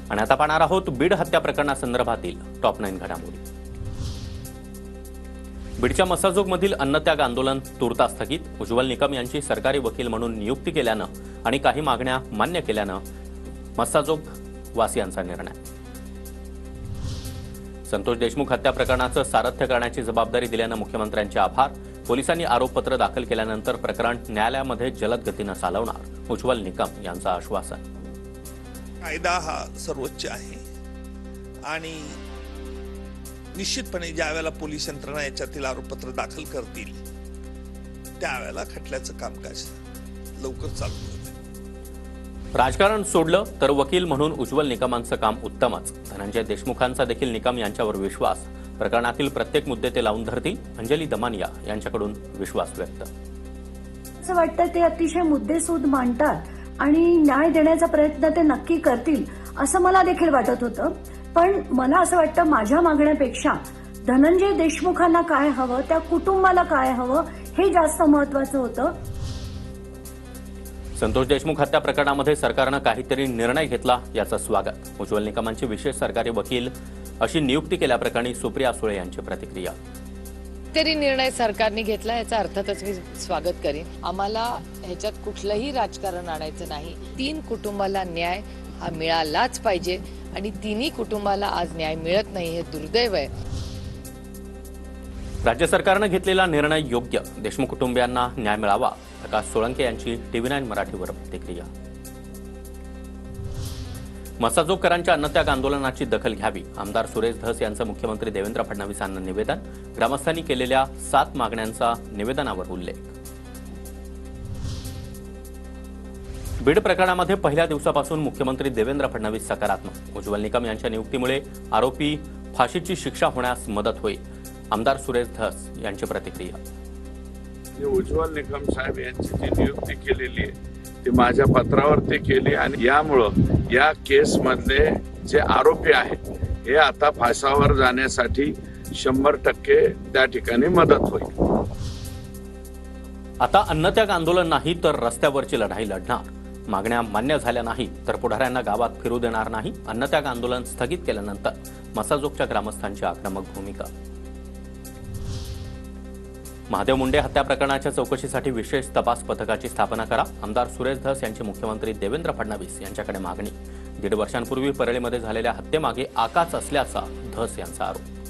आणि आता पाहणार आहोत बीड हत्या प्रकरणासंदर्भातील टॉप 9 घडामोडी। बीडच्या मसाजोगमधील अन्नत्याग आंदोलन तुर्तास स्थगित। उज्ज्वल निकम यांची सरकारी वकील म्हणून नियुक्ती केल्यानं आणि काही मागण्या मान्य केल्यानं मसाजोग वासियांचा निर्णय। संतोष देशमुख हत्या प्रकरणाचं सारथ्य करण्याची जबाबदारी दिल्यानं मुख्यमंत्र्यांचे आभार। पोलिसांनी आरोपपत्र दाखल केल्यानंतर प्रकरण न्यायालयामध्ये जलद गतीनं चालवणार, उज्ज्वल निकम यांचं आश्वासन। कायदा हा सर्वोच्च आहे आणि निश्चितपणे ज्या वेळेला पोलीस यंत्रणा याच्यातील आरोपपत्र दाखल करतील त्यावेळेला खटल्याचं कामकाज लवकर चालू होईल। राजकारण सोडलं तर वकील म्हणून उज्ज्वल निकमांचं काम उत्तमच। धनंजय देशमुखांचा देखील निकम यांच्यावर विश्वास। प्रकरणातील प्रत्येक मुद्दे ते लावून धरतील। अंजली दमानिया यांच्याकडून विश्वास व्यक्त। असं वाटतं ते अतिशय मुद्देसूद मांडतात आणि न्याय देण्याचा प्रयत्न ते नक्की करतील असं मला देखील वाटत होतं। पण मला असं वाटतं माझ्या मागण्यापेक्षा धनंजय देशमुखांना काय हवं, त्या कुटुंबाला काय हवं हे जास्त महत्त्वाचं होतं। संतोष देशमुख हत्या प्रकरणामध्ये सरकारनं काहीतरी निर्णय घेतला याचं स्वागत। उज्ज्वल निकमांची विशेष सरकारी वकील अशी नियुक्ती केल्याप्रकरणी सुप्रिया सुळे यांची प्रतिक्रिया। तरी निर्णय सरकारने घेतला याचा अर्थातच मी स्वागत करेन। आम्हाला ह्याच्यात कुठलंही राजकारण आणायचं नाही। 3 कुटुंबाला न्याय हा मिळालाच पाहिजे आणि 3ही कुटुंबाला आज न्याय मिळत नाही हे दुर्दैव आहे। राज्य सरकारनं घेतलेला निर्णय योग्य। देशमुख कुटुंबियांना न्याय मिळावा। प्रकाश सोळंके यांची TV9 मराठीवर प्रतिक्रिया। मसाजोगकरांच्या अन्नत्याग आंदोलनाची दखल घ्यावी। आमदार सुरेश धस यांचं मुख्यमंत्री देवेंद्र फडणवीसांना निवेदन। ग्रामस्थांनी केलेल्या 7 मागण्यांचा निवेदनावर उल्लेख। बीड प्रकरणामध्ये पहिल्या दिवसापासून मुख्यमंत्री देवेंद्र फडणवीस सकारात्मक। उज्ज्वल निकम यांच्या नियुक्तीमुळे आरोपी फाशीची शिक्षा होण्यास मदत होईल। आमदार सुरेश धस यांची प्रतिक्रिया। उज्ज्वल निकम साहेब यांची जी नियुक्ती केलेली आहे ती माझ्या पत्रावर ते केली आणि यामुळं या केस मधले जे आरोपी आहेत हे आता फासावर जाण्यासाठी 100% त्या ठिकाणी मदत होईल। आता अन्नत्याग आंदोलन नाही तर रस्त्यावरची लढाई लढणार। मागण्या मान्य झाल्या नाही तर पुढाऱ्यांना गावात फिरू देणार नाही। अन्नत्याग आंदोलन स्थगित केल्यानंतर मसाजोगच्या ग्रामस्थांची आक्रमक भूमिका। महादेव मुंडे हत्या प्रकरणाच्या चौकशीसाठी विशेष तपास पथकाची स्थापना करा। आमदार सुरेश धस यांची मुख्यमंत्री देवेंद्र फडणवीस यांच्याकडे मागणी। 1.5 वर्षांपूर्वी परळीमध्ये झालेल्या हत्येमागे आकाच असल्याचा धस यांचा आरोप।